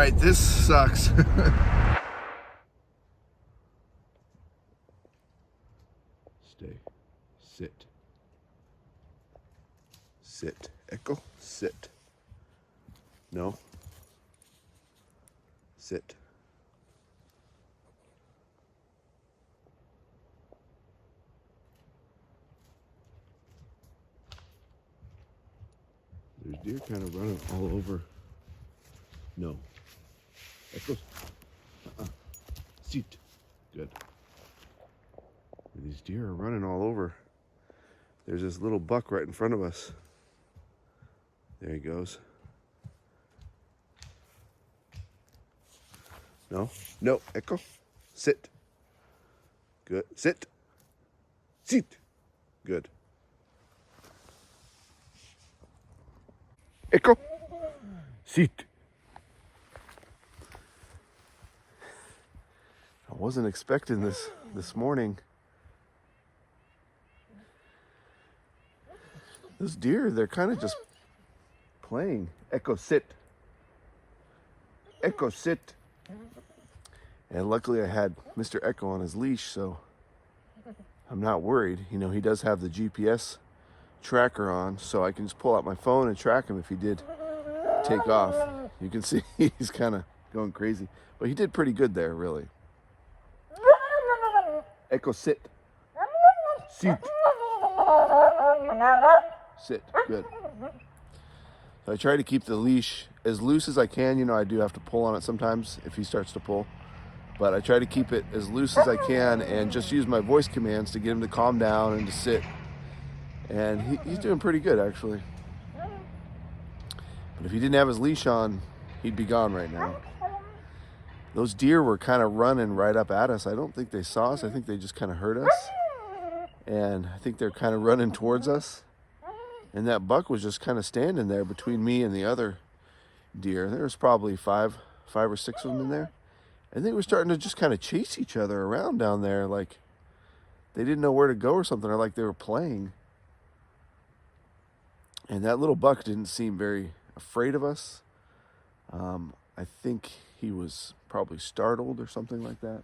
right, this sucks. Stay. Sit. Sit. Echo. Sit. No. Sit. There's deer kind of running all over. No. Echo. Sit. Good. These deer are running all over. There's this little buck right in front of us. There he goes. No. No. Echo. Sit. Good. Sit. Sit. Good. Echo. Sit. I wasn't expecting this morning. Those deer, they're kind of just playing. Echo, sit. Echo, sit. And luckily I had Mr. Echo on his leash, so I'm not worried. You know, he does have the GPS tracker on, so I can just pull out my phone and track him if he did take off. You can see he's kind of going crazy, but he did pretty good there, really. Echo, sit. Sit. Sit. Good. So I try to keep the leash as loose as I can. You know, I do have to pull on it sometimes if he starts to pull, but I try to keep it as loose as I can and just use my voice commands to get him to calm down and to sit. And he's doing pretty good, actually. But if he didn't have his leash on, he'd be gone right now. Those deer were kind of running right up at us. I don't think they saw us. I think they just kind of heard us. And I think they're kind of running towards us. And that buck was just kind of standing there between me and the other deer. There was probably five or six of them in there. And they were starting to just kind of chase each other around down there, like they didn't know where to go or something, or like they were playing. And that little buck didn't seem very afraid of us. I think he was probably startled or something like that.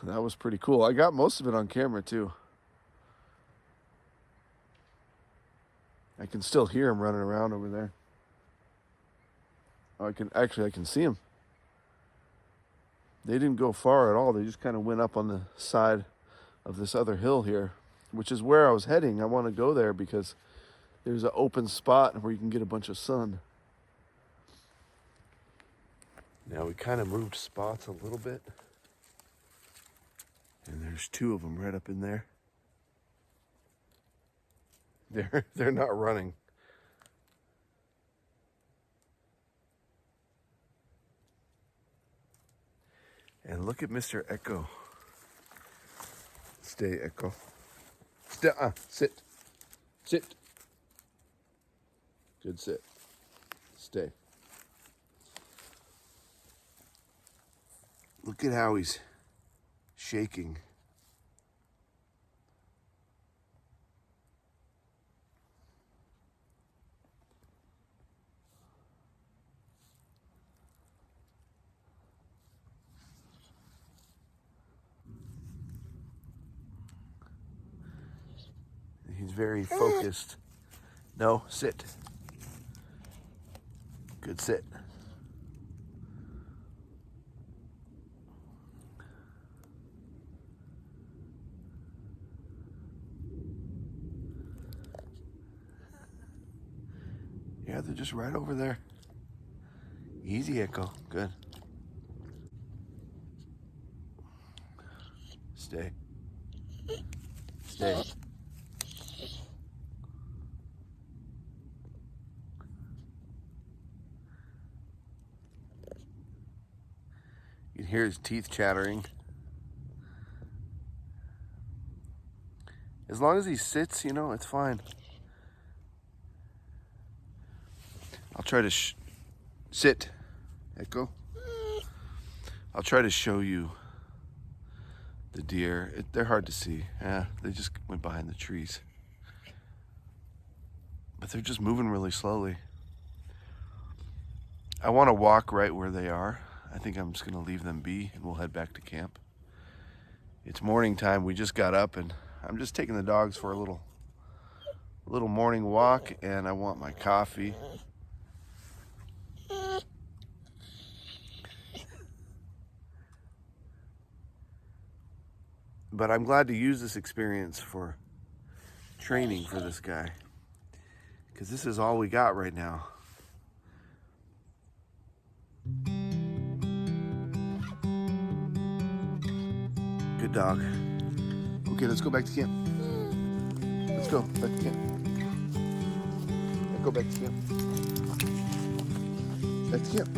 That was pretty cool. I got most of it on camera too. I can still hear him running around over there. I can see him. They didn't go far at all. They just kind of went up on the side of this other hill here, which is where I was heading. I want to go there because there's an open spot where you can get a bunch of sun. Now we kind of moved spots a little bit. And there's two of them right up in there. They're not running. And look at Mr. Echo. Stay, Echo. Sit. Sit. Good sit. Stay. Look at how he's shaking. He's very focused. No, sit. Good sit. Yeah, they're just right over there. Easy, Echo. Good. Stay. Stay. You can hear his teeth chattering. As long as he sits, you know, it's fine. I'll try to sit, Echo. I'll try to show you the deer. They're hard to see. Yeah, they just went behind the trees. but they're just moving really slowly. I want to walk right where they are. I think I'm just going to leave them be and we'll head back to camp. It's morning time. We just got up and I'm just taking the dogs for a little morning walk, and I want my coffee. But I'm glad to use this experience for training for this guy, because this is all we got right now. Good dog. Okay, let's go back to camp. Let's go back to camp. Let's go back to camp. Back to camp.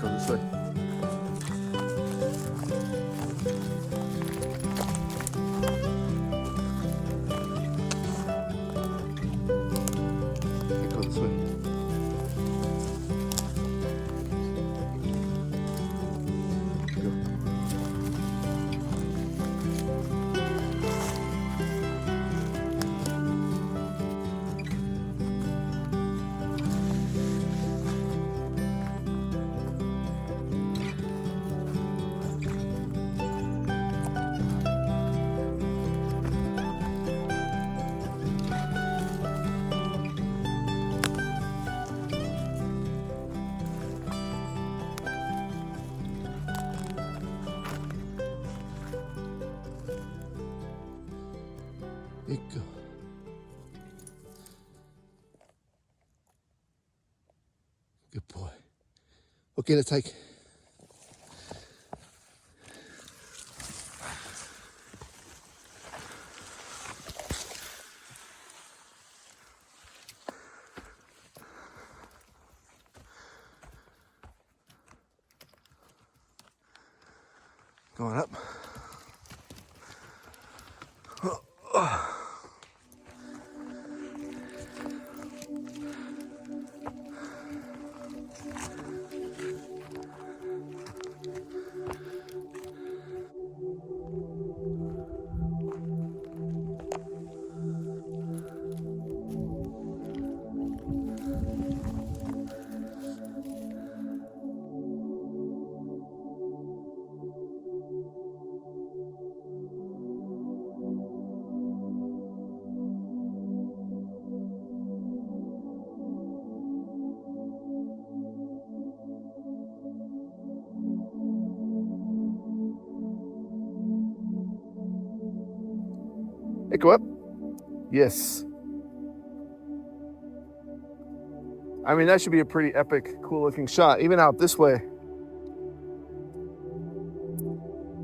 Go this way. Go this way. Go. Go. Good boy. Okay, let's hike. Going up. Hey, go up. Yes. I mean, that should be a pretty epic, cool looking shot. Even out this way,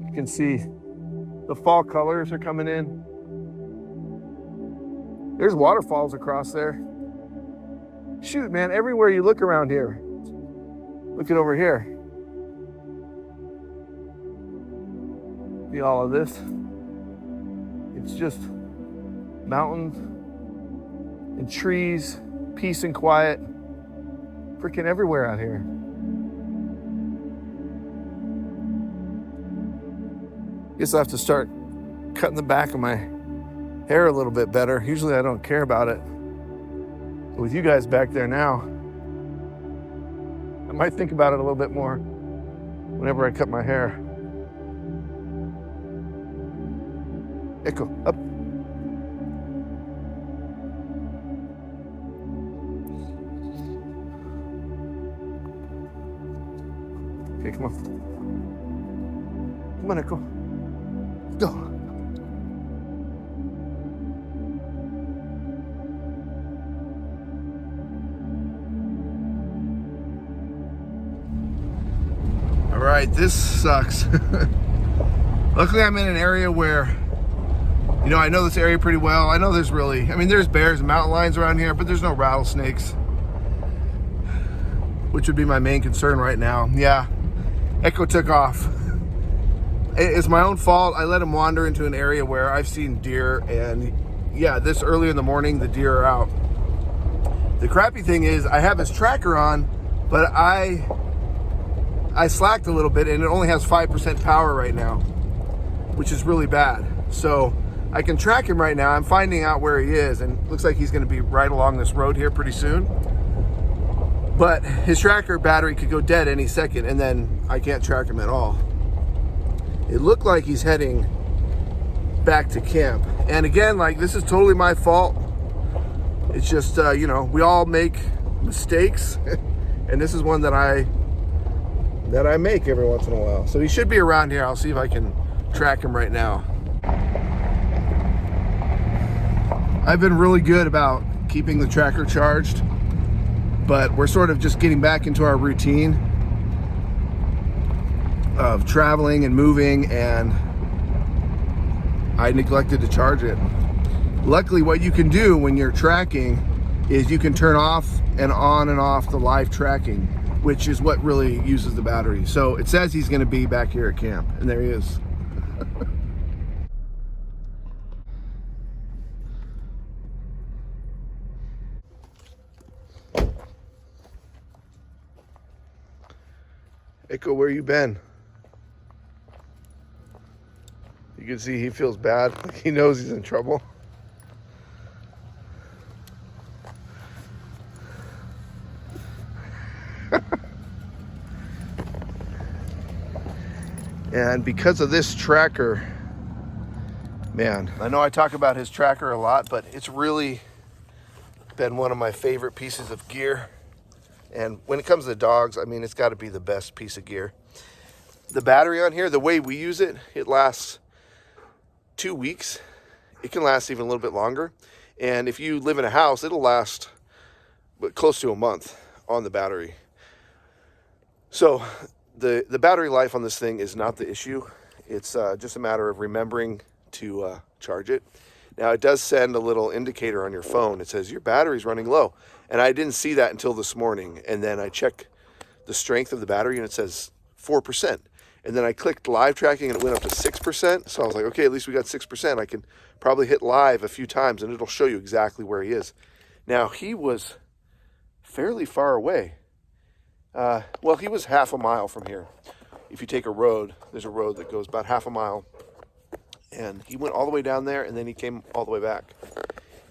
you can see the fall colors are coming in. There's waterfalls across there. Shoot, man, everywhere you look around here. Look at over here. See all of this? It's just mountains and trees, peace and quiet, freaking everywhere out here. Guess I have to start cutting the back of my hair a little bit better. Usually I don't care about it. But with you guys back there now, I might think about it a little bit more whenever I cut my hair. Echo, up. Okay, come on. Come on, Echo. Go. All right, this sucks. Luckily, I'm in an area where, you know, I know this area pretty well. I know there's there's bears and mountain lions around here, but there's no rattlesnakes. which would be my main concern right now. Yeah, Echo took off. It's my own fault. I let him wander into an area where I've seen deer, and yeah, this early in the morning, the deer are out. The crappy thing is I have his tracker on, but I slacked a little bit, and it only has 5% power right now, which is really bad. So I can track him right now. I'm finding out where he is, and it looks like he's gonna be right along this road here pretty soon. But his tracker battery could go dead any second, and then I can't track him at all. It looked like he's heading back to camp. And again, like, this is totally my fault. It's just, you know, we all make mistakes. And this is one that I make every once in a while. So he should be around here. I'll see if I can track him right now. I've been really good about keeping the tracker charged, but we're sort of just getting back into our routine of traveling and moving, and I neglected to charge it. Luckily, what you can do when you're tracking is you can turn off and off the live tracking, which is what really uses the battery. So it says he's gonna be back here at camp, and there he is. Echo, where you been? You can see he feels bad, like he knows he's in trouble. And because of this tracker, man, I know I talk about his tracker a lot, but it's really been one of my favorite pieces of gear. And when it comes to dogs, I mean, it's got to be the best piece of gear. The battery on here, the way we use it, it lasts 2 weeks. It can last even a little bit longer. And if you live in a house, it'll last close to a month on the battery. So the battery life on this thing is not the issue. It's just a matter of remembering to charge it. Now, it does send a little indicator on your phone. It says your battery's running low. And I didn't see that until this morning. And then I checked the strength of the battery, and it says 4%. And then I clicked live tracking, and it went up to 6%. So I was like, okay, at least we got 6%. I can probably hit live a few times, and it'll show you exactly where he is. Now, he was fairly far away. Well, he was half a mile from here. If you take a road, there's a road that goes about half a mile. And he went all the way down there, and then he came all the way back.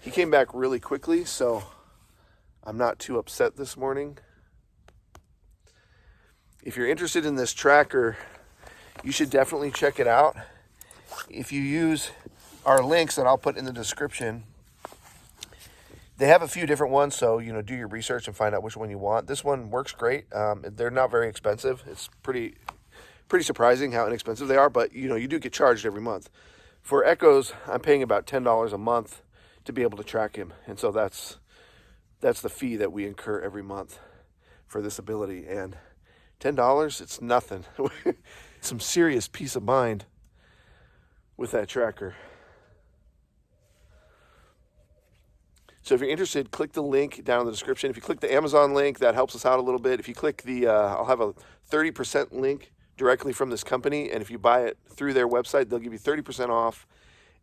He came back really quickly, so I'm not too upset this morning. If you're interested in this tracker, you should definitely check it out. If you use our links that I'll put in the description, they have a few different ones, so you know, do your research and find out which one you want. This one works great. They're not very expensive. It's pretty surprising how inexpensive they are, but you know, you do get charged every month. For Echoes, I'm paying about $10 a month to be able to track him, and so that's the fee that we incur every month for this ability. And $10, it's nothing. Some serious peace of mind with that tracker. So if you're interested, click the link down in the description. If you click the Amazon link, that helps us out a little bit. If you click the, I'll have a 30% link directly from this company. And if you buy it through their website, they'll give you 30% off.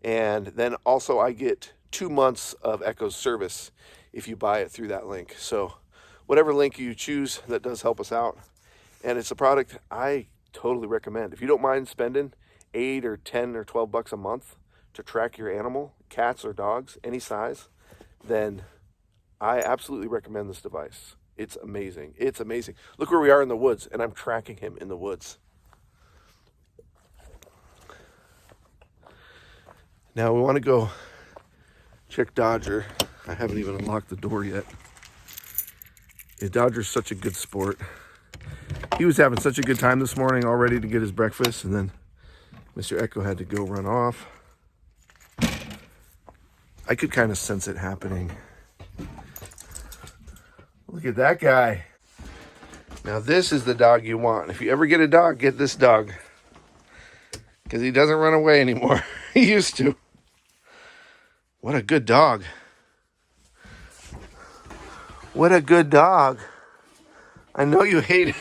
And then also I get 2 months of Echo's service if you buy it through that link. So whatever link you choose, that does help us out. And it's a product I totally recommend. If you don't mind spending 8 or 10 or 12 bucks a month to track your animal, cats or dogs, any size, then I absolutely recommend this device. It's amazing. It's amazing. Look where we are in the woods, and I'm tracking him in the woods. Now we want to go check Dodger. I haven't even unlocked the door yet. Yeah, Dodger's such a good sport. He was having such a good time this morning, all ready to get his breakfast, and then Mr. Echo had to go run off. I could kind of sense it happening. Look at that guy. Now this is the dog you want. If you ever get a dog, get this dog. Because he doesn't run away anymore. He used to. What a good dog. What a good dog. I know you hate it.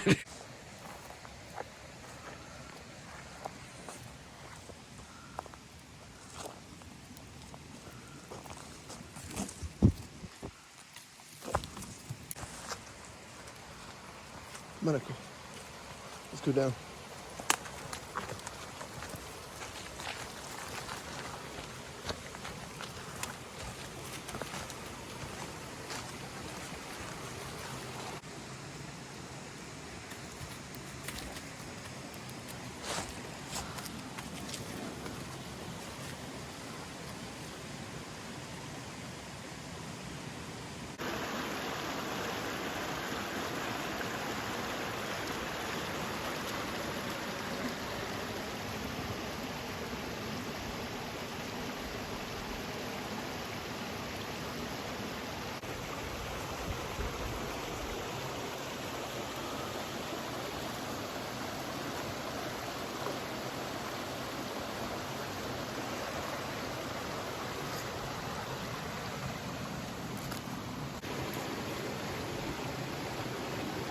Medical. Let's go down.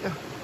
Yeah.